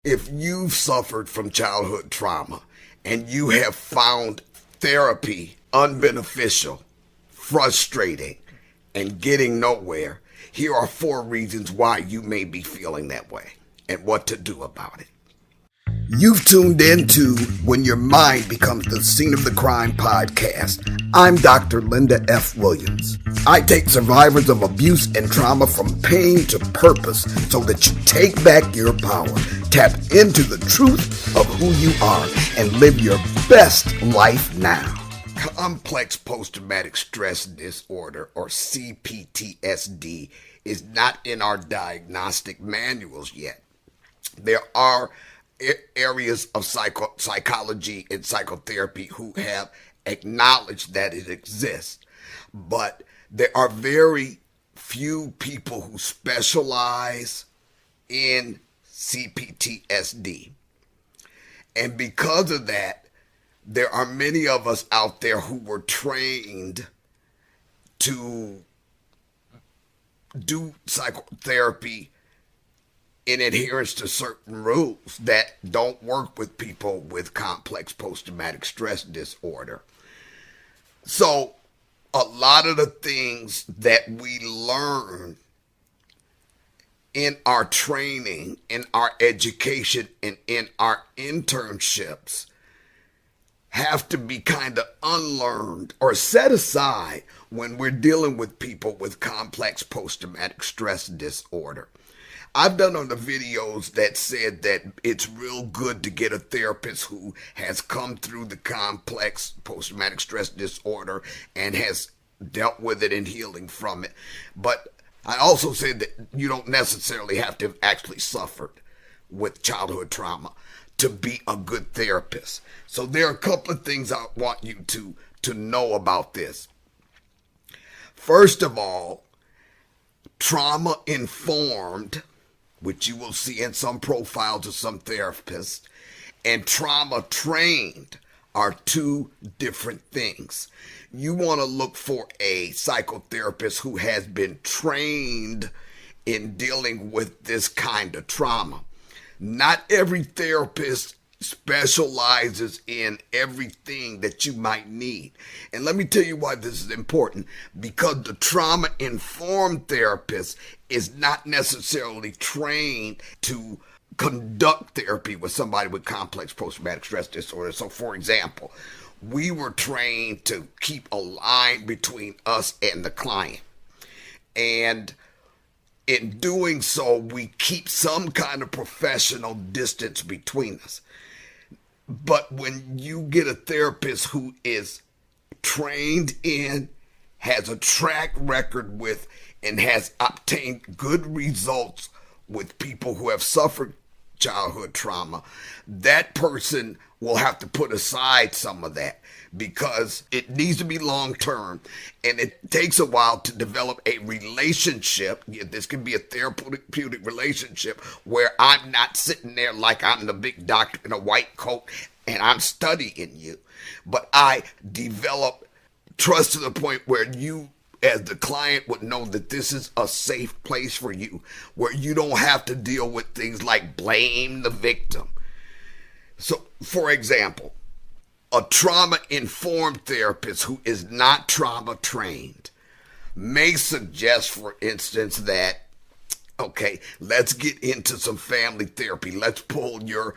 If you've suffered from childhood trauma and you have found therapy unbeneficial, frustrating, and getting nowhere, here are 4 reasons why you may be feeling that way and what to do about it. You've tuned in to When Your Mind Becomes the Scene of the Crime podcast. I'm Dr. Linda F. Williams. I take survivors of abuse and trauma from pain to purpose so that you take back your power, tap into the truth of who you are, and live your best life now. Complex post-traumatic stress disorder, or CPTSD, is not in our diagnostic manuals yet. There are areas of psychology and psychotherapy who have acknowledged that it exists, but there are very few people who specialize in CPTSD. And because of that, there are many of us out there who were trained to do psychotherapy in adherence to certain rules that don't work with people with complex post-traumatic stress disorder. So a lot of the things that we learn in our training, in our education, and in our internships have to be kind of unlearned or set aside when we're dealing with people with complex post-traumatic stress disorder. I've done on the videos that said that it's real good to get a therapist who has come through the complex post-traumatic stress disorder and has dealt with it and healing from it. But I also said that you don't necessarily have to have actually suffered with childhood trauma to be a good therapist. So there are a couple of things I want you to know about this. First of all, trauma-informed, which you will see in some profiles of some therapists, and trauma-trained are 2 different things. You want to look for a psychotherapist who has been trained in dealing with this kind of trauma. Not every therapist specializes in everything that you might need. And let me tell you why this is important. Because the trauma-informed therapist is not necessarily trained to conduct therapy with somebody with complex post-traumatic stress disorder. So, for example, we were trained to keep a line between us and the client. And in doing so, we keep some kind of professional distance between us. But when you get a therapist who is trained in, has a track record with, and has obtained good results with people who have suffered childhood trauma, that person will have to put aside some of that because it needs to be long-term, and it takes a while to develop a relationship. This can be a therapeutic relationship where I'm not sitting there like I'm the big doctor in a white coat and I'm studying you, but I develop trust to the point where you, as the client, would know that this is a safe place for you, where you don't have to deal with things like blame the victim. So, for example, a trauma-informed therapist who is not trauma-trained may suggest, for instance, that, okay, let's get into some family therapy. Let's pull your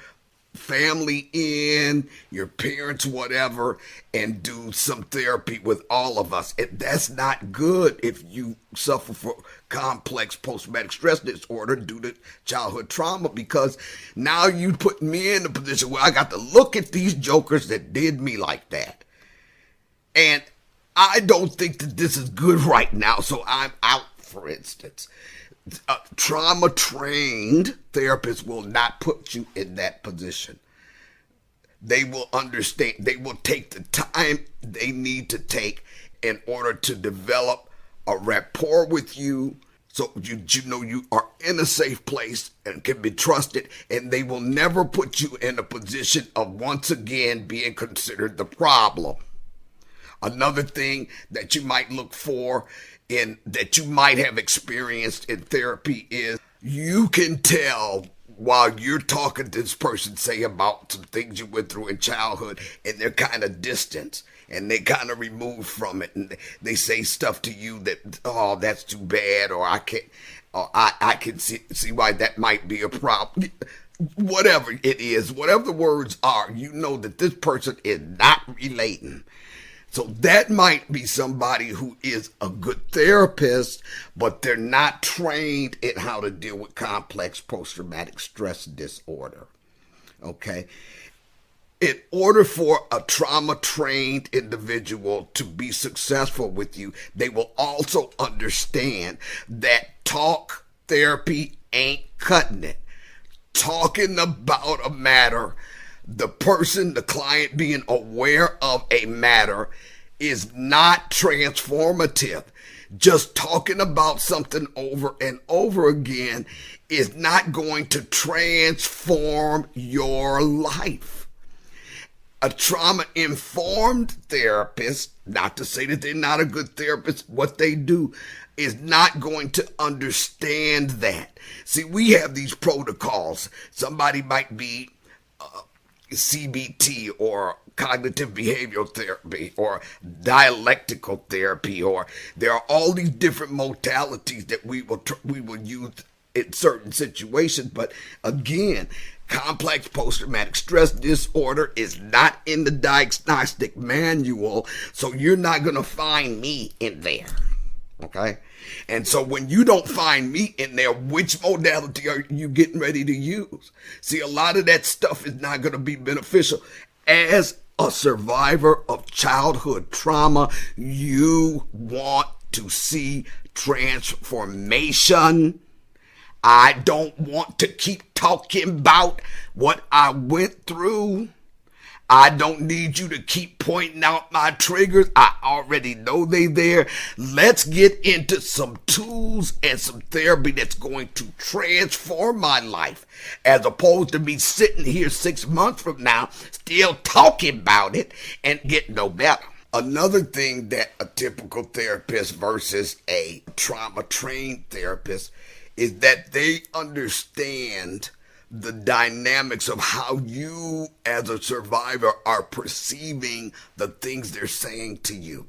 family in, your parents, whatever, and do some therapy with all of us. That's not good if you suffer from complex post-traumatic stress disorder due to childhood trauma, because now you put me in a position where I got to look at these jokers that did me like that. And I don't think that this is good right now, so I'm out, for instance. Trauma-trained therapists will not put you in that position. They will understand. They will take the time they need to take in order to develop a rapport with you, so you know you are in a safe place and can be trusted, and they will never put you in a position of once again being considered the problem. Another thing that you might look for in that you might have experienced in therapy is you can tell while you're talking to this person, say about some things you went through in childhood, and they're kind of distant and they kind of removed from it, and they say stuff to you that, oh, that's too bad, or I can't, or I can see why that might be a problem. Whatever it is, whatever the words are, you know that this person is not relating. So that might be somebody who is a good therapist, but they're not trained in how to deal with complex post-traumatic stress disorder. Okay? In order for a trauma-trained individual to be successful with you, they will also understand that talk therapy ain't cutting it. Talking about a matter, the person, the client being aware of a matter is not transformative. Just talking about something over and over again is not going to transform your life. A trauma-informed therapist, not to say that they're not a good therapist, what they do is not going to understand that. See, we have these protocols. Somebody might be CBT or cognitive behavioral therapy or dialectical therapy, or there are all these different modalities that we will use in certain situations. But again, complex post-traumatic stress disorder is not in the diagnostic manual, so you're not going to find me in there. Okay? And so when you don't find me in there, which modality are you getting ready to use? See, a lot of that stuff is not going to be beneficial. As a survivor of childhood trauma, you want to see transformation. I don't want to keep talking about what I went through. I don't need you to keep pointing out my triggers. I already know they there. Let's get into some tools and some therapy that's going to transform my life, as opposed to me sitting here 6 months from now still talking about it and get no better. Another thing that a typical therapist versus a trauma-trained therapist is that they understand the dynamics of how you as a survivor are perceiving the things they're saying to you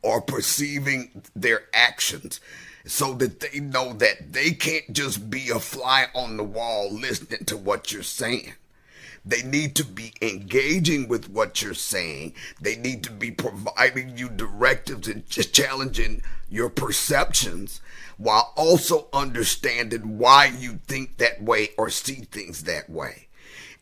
or perceiving their actions, so that they know that they can't just be a fly on the wall listening to what you're saying. They need to be engaging with what you're saying. They need to be providing you directives and just challenging your perceptions, while also understanding why you think that way or see things that way.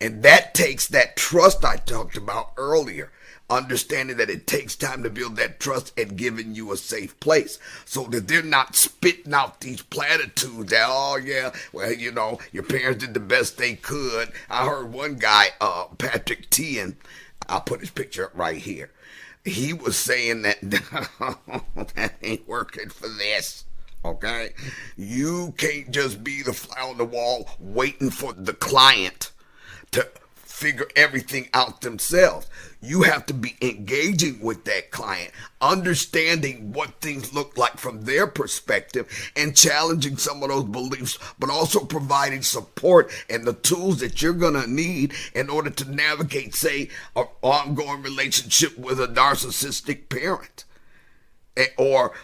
And that takes that trust I talked about earlier. Understanding that it takes time to build that trust and giving you a safe place, so that they're not spitting out these platitudes that, oh yeah, well, you know, your parents did the best they could. I heard one guy, Patrick Teahan, I'll put his picture up right here. He was saying that that ain't working for this. Okay? You can't just be the fly on the wall waiting for the client to figure everything out themselves. You have to be engaging with that client, understanding what things look like from their perspective and challenging some of those beliefs, but also providing support and the tools that you're going to need in order to navigate, say, an ongoing relationship with a narcissistic parent. Or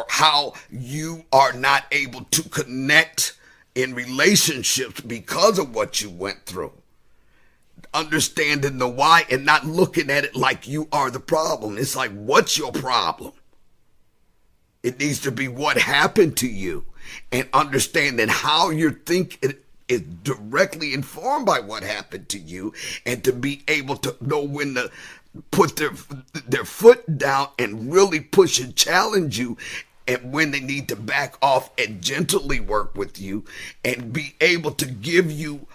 how you are not able to connect in relationships because of what you went through. Understanding the why and not looking at it like you are the problem. It's like, what's your problem? It needs to be what happened to you, and understanding how you're thinking is directly informed by what happened to you, and to be able to know when to put their foot down and really push and challenge you, and when they need to back off and gently work with you and be able to give you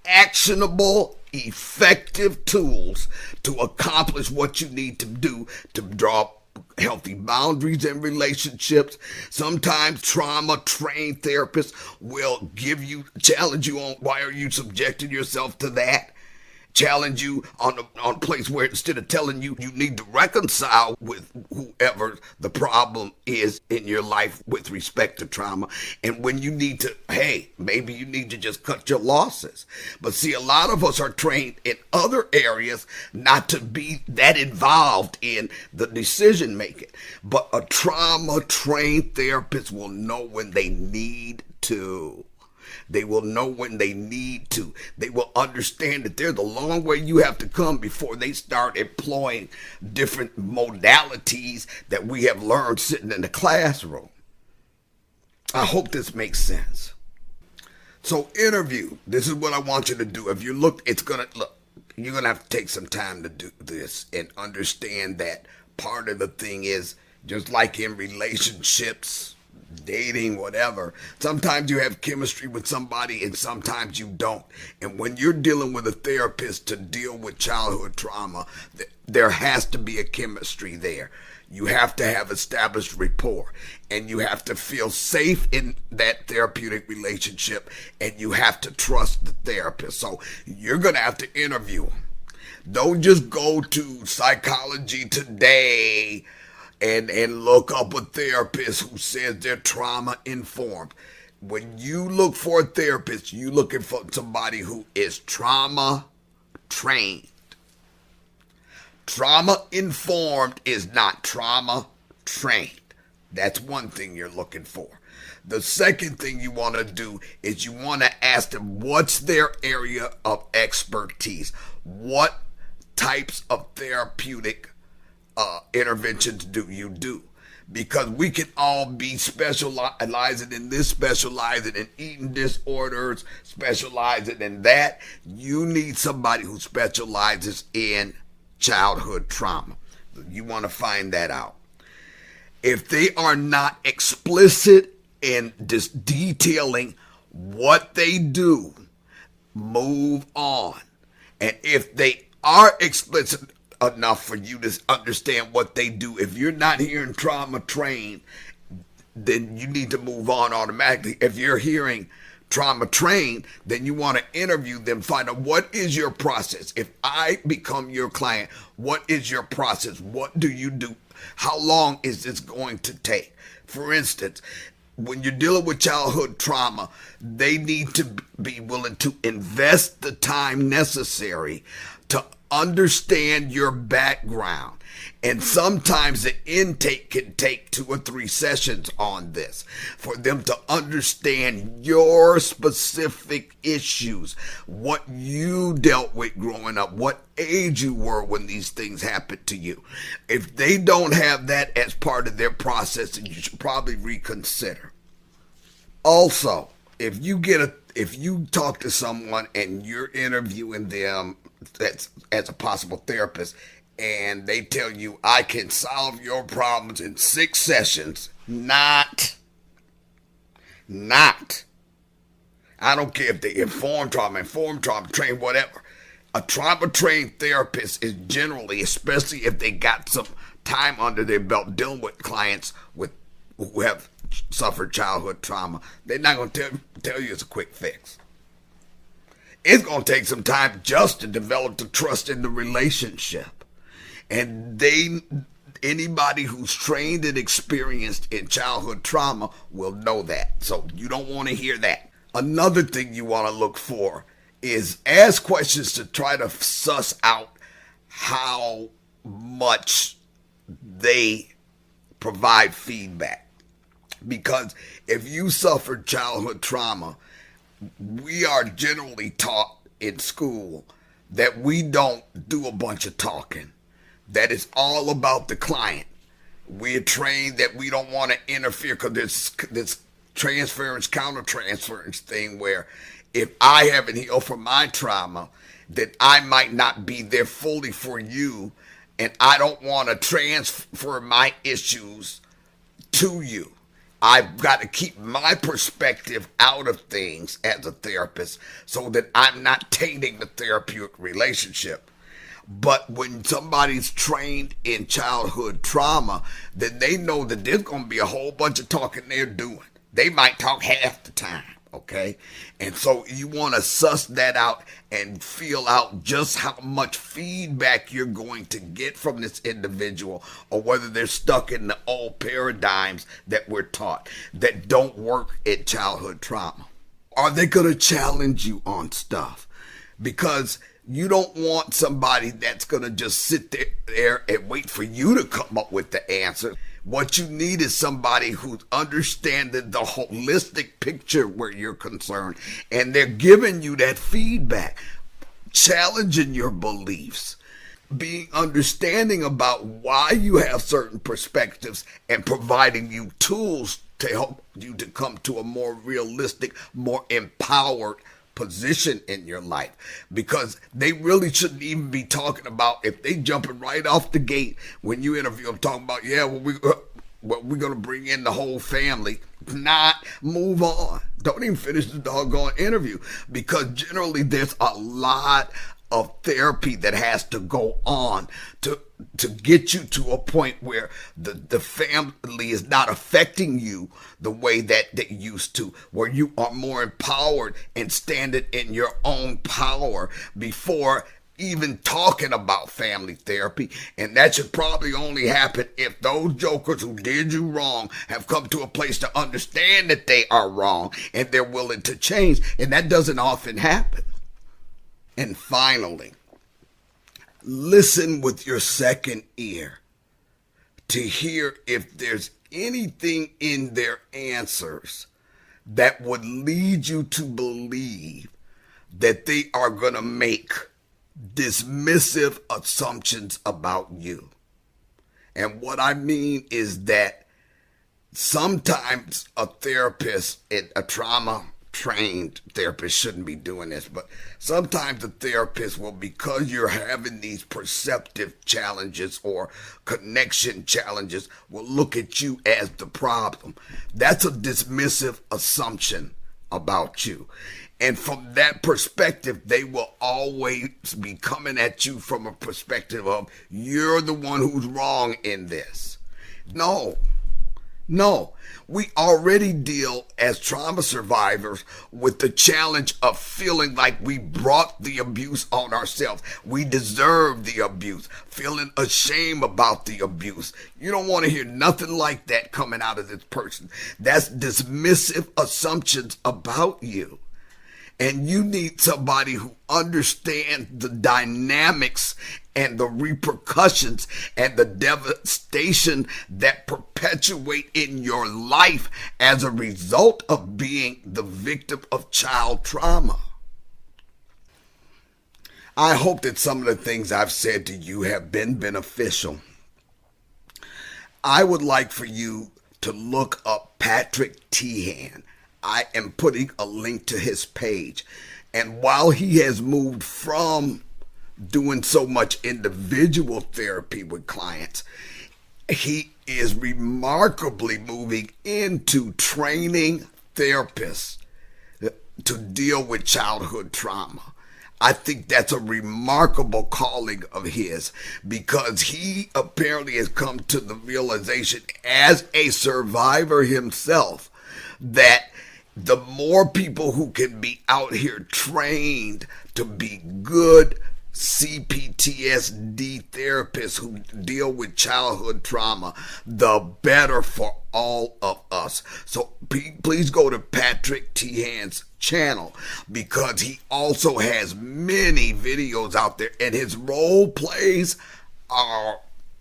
actionable, effective tools to accomplish what you need to do to draw healthy boundaries in relationships. Sometimes trauma-trained therapists will challenge you on why are you subjecting yourself to that. challenge you on a place where instead of telling you you need to reconcile with whoever the problem is in your life with respect to trauma, and when you need to, hey, maybe you need to just cut your losses. But see, a lot of us are trained in other areas not to be that involved in the decision making. But a trauma trained therapist will know when they need to. They will know when they need to. They will understand that there's a long way you have to come before they start employing different modalities that we have learned sitting in the classroom. I hope this makes sense. So interview. This is what I want you to do. If you look, you're going to have to take some time to do this and understand that part of the thing is, just like in relationships, dating, whatever, sometimes you have chemistry with somebody and sometimes you don't. And when you're dealing with a therapist to deal with childhood trauma, there has to be a chemistry there. You have to have established rapport, and you have to feel safe in that therapeutic relationship, and you have to trust the therapist. So you're going to have to interview them. Don't just go to Psychology Today and look up a therapist who says they're trauma informed. When you look for a therapist, you're looking for somebody who is trauma trained. Trauma informed is not trauma trained. That's one thing you're looking for. The second thing you want to do is you want to ask them what's their area of expertise. What types of therapeutic interventions do you do? Because we can all be specializing in this, specializing in eating disorders, specializing in that. You need somebody who specializes in childhood trauma. You want to find that out. If they are not explicit in just detailing what they do, move on. And if they are explicit enough for you to understand what they do, if you're not hearing trauma trained, then you need to move on automatically. If you're hearing trauma trained, then you want to interview them, find out what is your process. If I become your client, what is your process? What do you do? How long is this going to take? For instance, when you're dealing with childhood trauma, they need to be willing to invest the time necessary to understand your background. And sometimes the intake can take 2 or 3 sessions on this for them to understand your specific issues, what you dealt with growing up, what age you were when these things happened to you. If they don't have that as part of their process, then you should probably reconsider. Also, if you talk to someone and you're interviewing them as a possible therapist, and they tell you, I can solve your problems in 6 sessions, not. I don't care if they informed trauma, trained, whatever. A trauma-trained therapist is generally, especially if they got some time under their belt dealing with clients who have suffered childhood trauma, they're not going to tell you it's a quick fix. It's going to take some time just to develop the trust in the relationship. And anybody who's trained and experienced in childhood trauma will know that. So you don't want to hear that. Another thing you want to look for is ask questions to try to suss out how much they provide feedback. Because if you suffered childhood trauma, we are generally taught in school that we don't do a bunch of talking, that it's all about the client. We're trained that we don't want to interfere because there's this transference, countertransference thing where if I haven't healed from my trauma, then I might not be there fully for you, and I don't want to transfer my issues to you. I've got to keep my perspective out of things as a therapist so that I'm not tainting the therapeutic relationship. But when somebody's trained in childhood trauma, then they know that there's going to be a whole bunch of talking they're doing. They might talk half the time Okay. And so you want to suss that out and feel out just how much feedback you're going to get from this individual, or whether they're stuck in the old paradigms that we're taught that don't work at childhood trauma. Are they going to challenge you on stuff? Because you don't want somebody that's going to just sit there and wait for you to come up with the answer. What you need is somebody who's understanding the holistic picture where you're concerned, and they're giving you that feedback, challenging your beliefs, being understanding about why you have certain perspectives, and providing you tools to help you to come to a more realistic, more empowered position in your life. Because they really shouldn't even be talking about, if they jumping right off the gate when you interview them, talking about, yeah, we're going to bring in the whole family. Not move on. Don't even finish the doggone interview, because generally there's a lot of therapy that has to go on to get you to a point where the family is not affecting you the way that they used to, where you are more empowered and standing in your own power before even talking about family therapy. And that should probably only happen if those jokers who did you wrong have come to a place to understand that they are wrong and they're willing to change. And that doesn't often happen. And finally, listen with your second ear to hear if there's anything in their answers that would lead you to believe that they are going to make dismissive assumptions about you. And what I mean is that sometimes a therapist, a trauma-trained therapist shouldn't be doing this, but sometimes the therapist will, because you're having these perceptive challenges or connection challenges, will look at you as the problem. That's a dismissive assumption about you. And from that perspective, they will always be coming at you from a perspective of, you're the one who's wrong in this. No, we already deal as trauma survivors with the challenge of feeling like we brought the abuse on ourselves. We deserve the abuse, feeling ashamed about the abuse. You don't want to hear nothing like that coming out of this person. That's dismissive assumptions about you. And you need somebody who understands the dynamics and the repercussions and the devastation that perpetuate in your life as a result of being the victim of child trauma. I hope that some of the things I've said to you have been beneficial. I would like for you to look up Patrick Teahan. I am putting a link to his page. And while he has moved from doing so much individual therapy with clients, he is remarkably moving into training therapists to deal with childhood trauma. I think that's a remarkable calling of his, because he apparently has come to the realization as a survivor himself that the more people who can be out here trained to be good CPTSD therapists who deal with childhood trauma, the better for all of us. So please go to Patrick Teahan's channel, because he also has many videos out there, and his role plays are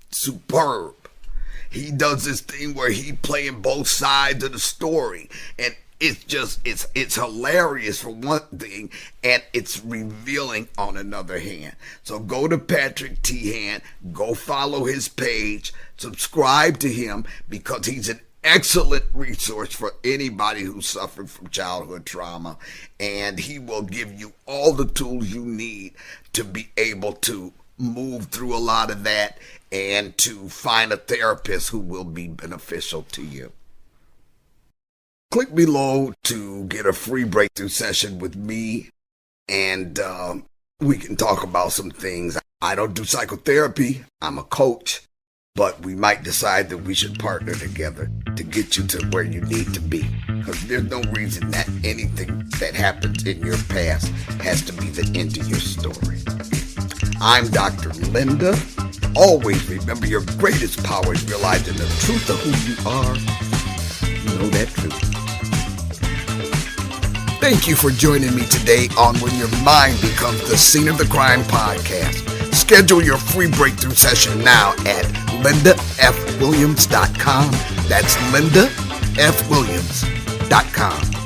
superb. He does this thing where he playing both sides of the story, and it's hilarious for one thing, and it's revealing on another hand. So go to Patrick Teahan, go follow his page, subscribe to him, because he's an excellent resource for anybody who's suffered from childhood trauma, and he will give you all the tools you need to be able to move through a lot of that and to find a therapist who will be beneficial to you. Click below to get a free breakthrough session with me, and we can talk about some things. I don't do psychotherapy. I'm a coach. but we might decide that we should partner together to get you to where you need to be. Because there's no reason that anything that happens in your past has to be the end of your story. I'm Dr. Linda. Always remember, your greatest power is realizing the truth of who you are. You know that truth. Thank you for joining me today on When Your Mind Becomes the Scene of the Crime podcast. Schedule your free breakthrough session now at lindafwilliams.com. That's lindafwilliams.com.